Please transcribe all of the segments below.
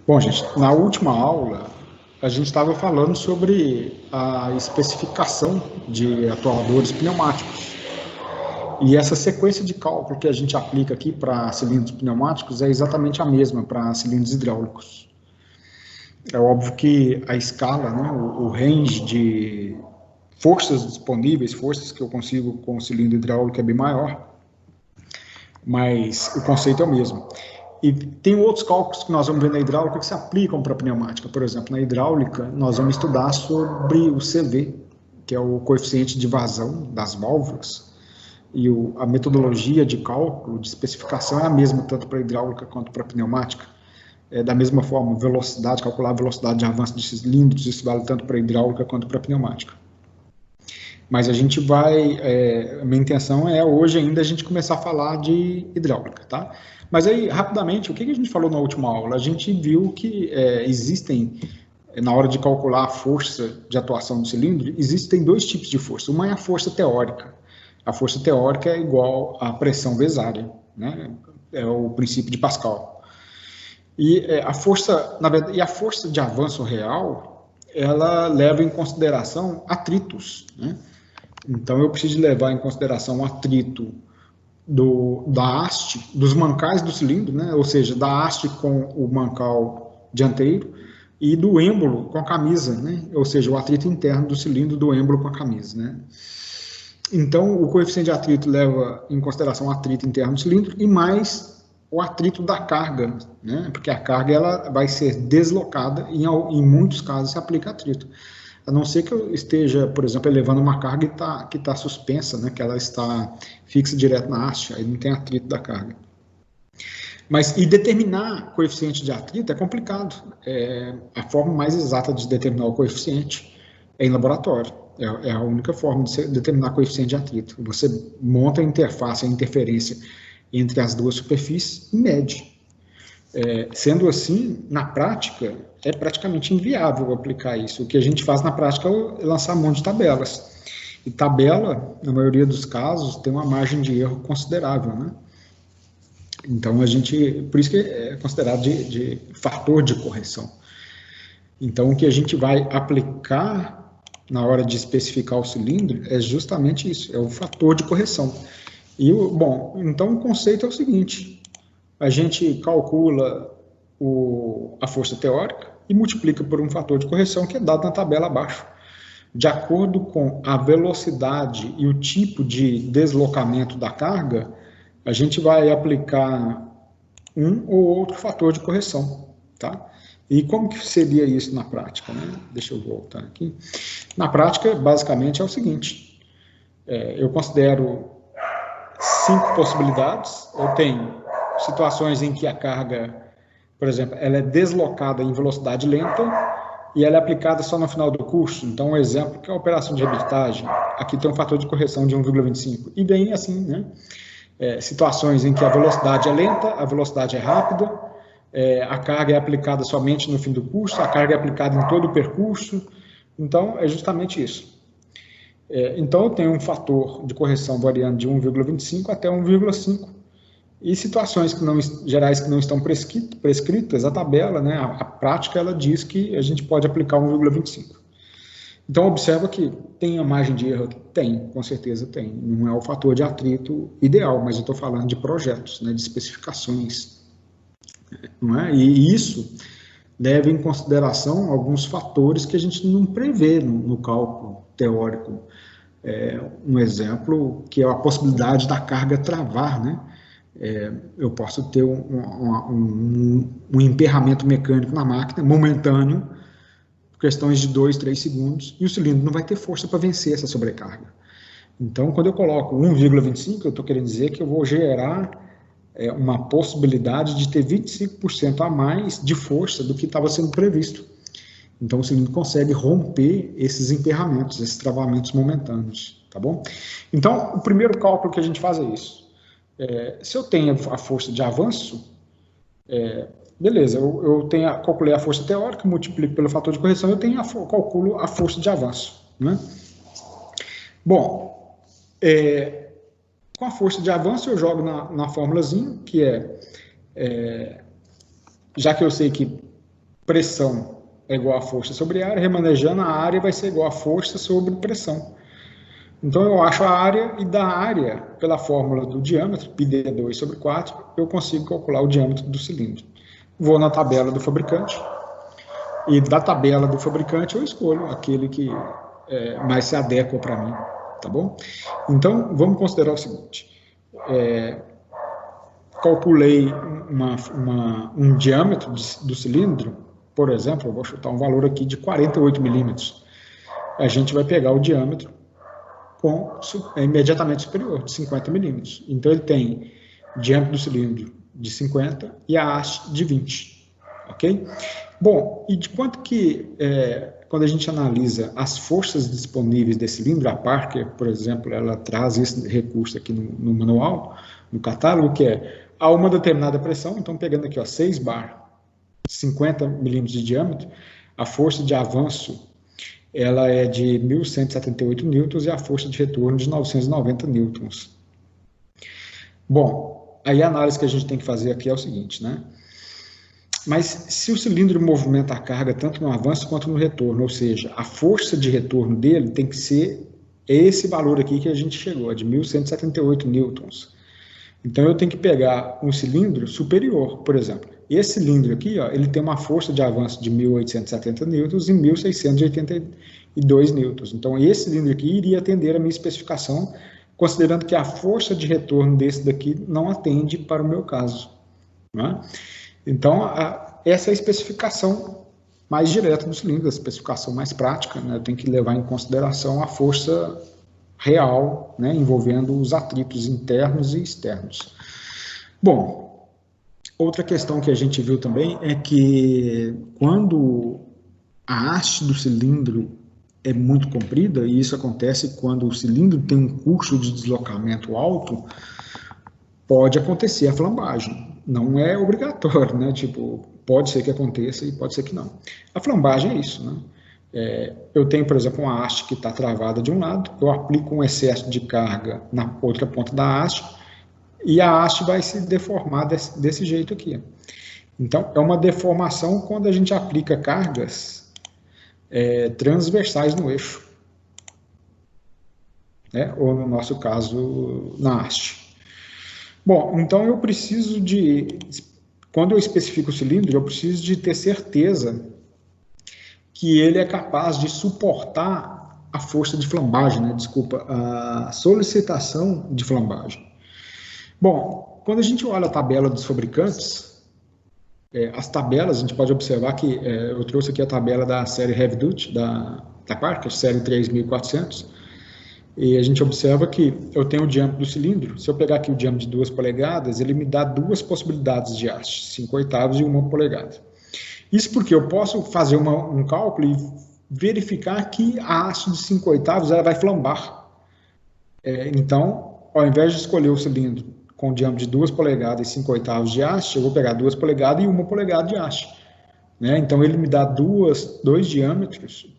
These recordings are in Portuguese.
Bom, gente, na última aula a gente estava falando sobre a especificação de atuadores pneumáticos. E essa sequência de cálculo que a gente aplica aqui para cilindros pneumáticos é exatamente a mesma para cilindros hidráulicos. É óbvio que a escala, né, o range de forças disponíveis, forças que eu consigo com o cilindro hidráulico é bem maior, mas o conceito é o mesmo. E tem outros cálculos que nós vamos ver na hidráulica que se aplicam para a pneumática. Por exemplo, na hidráulica, nós vamos estudar sobre o CV, que é o coeficiente de vazão das válvulas, e a metodologia de cálculo, de especificação é a mesma, tanto para a hidráulica quanto para a pneumática. Da mesma forma, velocidade, calcular a velocidade de avanço de cilindros, isso vale tanto para a hidráulica quanto para a pneumática. Mas a gente vai, a minha intenção é hoje ainda a gente começar a falar de hidráulica, tá? Mas aí, rapidamente, o que a gente falou na última aula? A gente viu que existem, na hora de calcular a força de atuação do cilindro, existem dois tipos de força. Uma é a força teórica. A força teórica é igual à pressão vezes área, né? É o princípio de Pascal. E a força, na verdade, e a força de avanço real, ela leva em consideração atritos, né? Então, eu preciso levar em consideração o atrito da haste, dos mancais do cilindro, né? Ou seja, da haste com o mancal dianteiro e do êmbolo com a camisa, né? Ou seja, o atrito interno do cilindro do êmbolo com a camisa, né? Então, o coeficiente de atrito leva em consideração o atrito interno do cilindro e mais o atrito da carga, né? Porque a carga ela vai ser deslocada e em muitos casos se aplica atrito. A não ser que eu esteja, por exemplo, elevando uma carga que tá suspensa, né, que ela está fixa direto na haste, aí não tem atrito da carga. Mas, e determinar coeficiente de atrito é complicado. A forma mais exata de determinar o coeficiente é em laboratório. É a única forma de determinar coeficiente de atrito. Você monta a interface, a interferência entre as duas superfícies e mede. Sendo assim, na prática, é praticamente inviável aplicar isso. O que a gente faz na prática é lançar mão de tabelas. E tabela, na maioria dos casos, tem uma margem de erro considerável, né? Então, por isso que é considerado de fator de correção. Então, o que a gente vai aplicar na hora de especificar o cilindro é justamente isso, é o fator de correção. Bom, então o conceito é o seguinte: a gente calcula a força teórica e multiplica por um fator de correção que é dado na tabela abaixo. De acordo com a velocidade e o tipo de deslocamento da carga, a gente vai aplicar um ou outro fator de correção, tá? E como que seria isso na prática, né? Deixa eu voltar aqui. Na prática, basicamente, é o seguinte: eu considero 5 possibilidades. Eu tenho situações em que a carga, por exemplo, ela é deslocada em velocidade lenta e ela é aplicada só no final do curso. Então, um exemplo que é a operação de reabilitagem. Aqui tem um fator de correção de 1,25. E bem assim, né? Situações em que a velocidade é lenta, a velocidade é rápida, a carga é aplicada somente no fim do curso, a carga é aplicada em todo o percurso. Então, é justamente isso. Então, eu tenho um fator de correção variando de 1,25 até 1,5. E situações gerais que não estão prescritas, a tabela, né, a prática, ela diz que a gente pode aplicar 1,25. Então, observa que tem a margem de erro? Tem, com certeza tem. Não é o fator de atrito ideal, mas eu estou falando de projetos, né, de especificações. Não é? E isso leva em consideração alguns fatores que a gente não prevê no cálculo teórico. Um exemplo que é a possibilidade da carga travar, né? Eu posso ter um emperramento mecânico na máquina, momentâneo, questões de 2, 3 segundos, e o cilindro não vai ter força para vencer essa sobrecarga. Então, quando eu coloco 1,25, eu estou querendo dizer que eu vou gerar uma possibilidade de ter 25% a mais de força do que estava sendo previsto. Então, o cilindro consegue romper esses emperramentos, esses travamentos momentâneos, tá bom? Então, o primeiro cálculo que a gente faz é isso. Se eu tenho a força de avanço, beleza, eu calculei a força teórica, multiplico pelo fator de correção, eu calculo a força de avanço, né? Bom, com a força de avanço eu jogo na formulazinha, que já que eu sei que pressão é igual a força sobre área, remanejando a área vai ser igual a força sobre pressão. Então, eu acho a área, e da área, pela fórmula do diâmetro, πd2 sobre 4, eu consigo calcular o diâmetro do cilindro. Vou na tabela do fabricante, e da tabela do fabricante eu escolho aquele que mais se adequa para mim, tá bom? Então, vamos considerar o seguinte. Calculei um diâmetro do cilindro, por exemplo, eu vou chutar um valor aqui de 48 milímetros. A gente vai pegar o diâmetro imediatamente superior, de 50 milímetros. Então, ele tem diâmetro do cilindro de 50 e a haste de 20, ok? Bom, e de quanto que, quando a gente analisa as forças disponíveis desse cilindro, a Parker, por exemplo, ela traz esse recurso aqui no manual, no catálogo, que é a uma determinada pressão, então pegando aqui, ó, 6 bar, 50 milímetros de diâmetro, a força de avanço ela é de 1.178 newtons e a força de retorno de 990 newtons. Bom, aí a análise que a gente tem que fazer aqui é o seguinte, né? Mas se o cilindro movimenta a carga tanto no avanço quanto no retorno, ou seja, a força de retorno dele tem que ser esse valor aqui que a gente chegou, de 1.178 newtons. Então, eu tenho que pegar um cilindro superior, por exemplo. Esse cilindro aqui, ó, ele tem uma força de avanço de 1.870 newtons e 1.682 newtons. Então, esse cilindro aqui iria atender a minha especificação, considerando que a força de retorno desse daqui não atende para o meu caso, né? Então, essa é a especificação mais direta do cilindro, a especificação mais prática, né? Eu tenho que levar em consideração a força real, né, envolvendo os atritos internos e externos. Bom, outra questão que a gente viu também é que quando a haste do cilindro é muito comprida, e isso acontece quando o cilindro tem um curso de deslocamento alto, pode acontecer a flambagem. Não é obrigatório, né? Tipo, pode ser que aconteça e pode ser que não. A flambagem é isso, né? Eu tenho, por exemplo, uma haste que está travada de um lado, eu aplico um excesso de carga na outra ponta da haste e a haste vai se deformar desse jeito aqui. Então, é uma deformação quando a gente aplica cargas transversais no eixo, né? Ou no nosso caso, na haste. Bom, então eu preciso quando eu especifico o cilindro, eu preciso de ter certeza que ele é capaz de suportar a força de flambagem, né? Desculpa, a solicitação de flambagem. Bom, quando a gente olha a tabela dos fabricantes, as tabelas, a gente pode observar que eu trouxe aqui a tabela da série Heavy Duty, da Parker, série 3400, e a gente observa que eu tenho o diâmetro do cilindro. Se eu pegar aqui o diâmetro de 2 polegadas, ele me dá duas possibilidades de haste, 5/8 e 1 polegada. Isso porque eu posso fazer um cálculo e verificar que a haste de 5/8 ela vai flambar. Então, ao invés de escolher o cilindro com diâmetro de 2 polegadas e 5/8 de haste, eu vou pegar 2 polegadas e 1 polegada de haste, né? Então, ele me dá dois diâmetros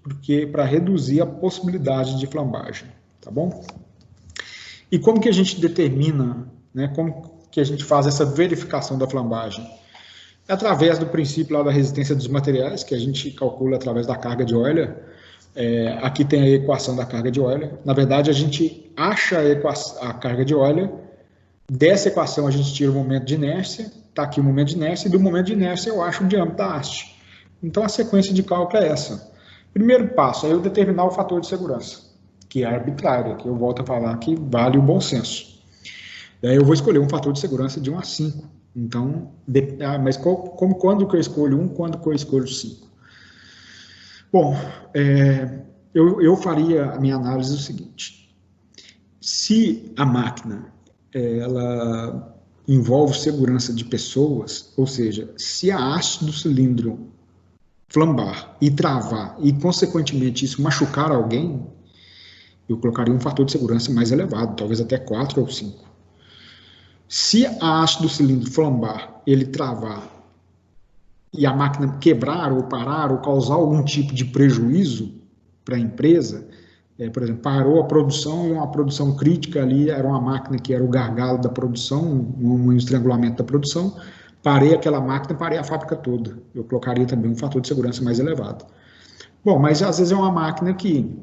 para reduzir a possibilidade de flambagem, tá bom? E como que a gente determina, né, como que a gente faz essa verificação da flambagem? Através do princípio lá da resistência dos materiais, que a gente calcula através da carga de Euler. Aqui tem a equação da carga de Euler. Na verdade, a gente acha a carga de Euler. Dessa equação, a gente tira o momento de inércia. Está aqui o momento de inércia. E do momento de inércia, eu acho o diâmetro da haste. Então, a sequência de cálculo é essa. Primeiro passo é eu determinar o fator de segurança, que é arbitrário, que eu volto a falar que vale o bom senso. Daí eu vou escolher um fator de segurança de 1 a 5. Então, mas quando que eu escolho 1, quando que eu escolho 5? Bom, eu faria a minha análise o seguinte: se a máquina ela envolve segurança de pessoas, ou seja, se a haste do cilindro flambar e travar e, consequentemente, isso machucar alguém, eu colocaria um fator de segurança mais elevado, talvez até 4 ou 5. Se a haste do cilindro flambar, ele travar e a máquina quebrar ou parar ou causar algum tipo de prejuízo para a empresa, por exemplo, parou a produção e uma produção crítica ali, era uma máquina que era o gargalo da produção, um estrangulamento da produção, parei aquela máquina, parei a fábrica toda. Eu colocaria também um fator de segurança mais elevado. Bom, mas às vezes é uma máquina que,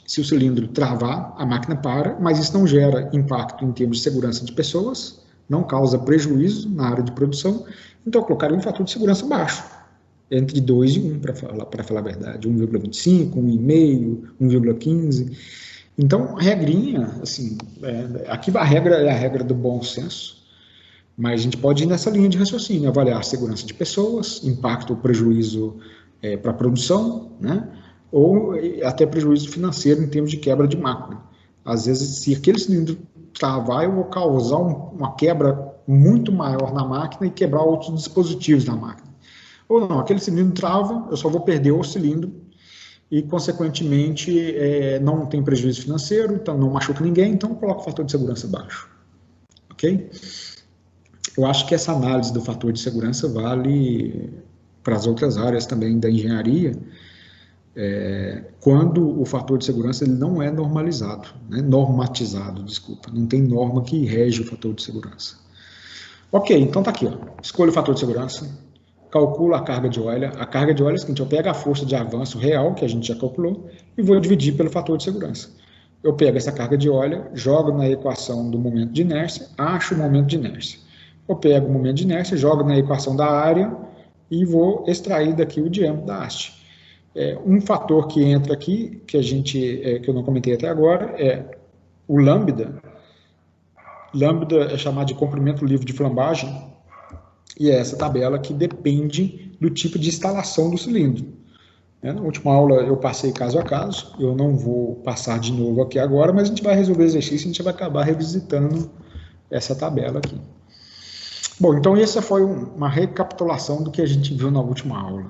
se o cilindro travar, a máquina para, mas isso não gera impacto em termos de segurança de pessoas, não causa prejuízo na área de produção, então eu colocaria um fator de segurança baixo, entre 2 e 1, para falar a verdade, 1,25, 1,5, 1,15. Então, regrinha, assim, aqui a regra é a regra do bom senso, mas a gente pode ir nessa linha de raciocínio, avaliar a segurança de pessoas, impacto ou prejuízo para a produção, né? Ou até prejuízo financeiro em termos de quebra de máquina. Às vezes, se aquele cilindro travar, eu vou causar uma quebra muito maior na máquina e quebrar outros dispositivos da máquina. Ou não, aquele cilindro trava, eu só vou perder o cilindro e, consequentemente, não tem prejuízo financeiro, então não machuca ninguém, então eu coloco o fator de segurança baixo. Ok? Eu acho que essa análise do fator de segurança vale para as outras áreas também da engenharia, quando o fator de segurança ele não é normalizado, né? Normatizado, desculpa, não tem norma que rege o fator de segurança. Ok, então tá aqui, ó. Escolho o fator de segurança, calculo a carga de óleo. A carga de óleo é o seguinte, eu pego a força de avanço real, que a gente já calculou, e vou dividir pelo fator de segurança. Eu pego essa carga de óleo, jogo na equação do momento de inércia, acho o momento de inércia. Eu pego o momento de inércia, jogo na equação da área e vou extrair daqui o diâmetro da haste. Um fator que entra aqui, que eu não comentei até agora, é o lambda. Lambda é chamado de comprimento livre de flambagem, e é essa tabela que depende do tipo de instalação do cilindro. Na última aula eu passei caso a caso, eu não vou passar de novo aqui agora, mas a gente vai resolver o exercício e a gente vai acabar revisitando essa tabela aqui. Bom, então essa foi uma recapitulação do que a gente viu na última aula.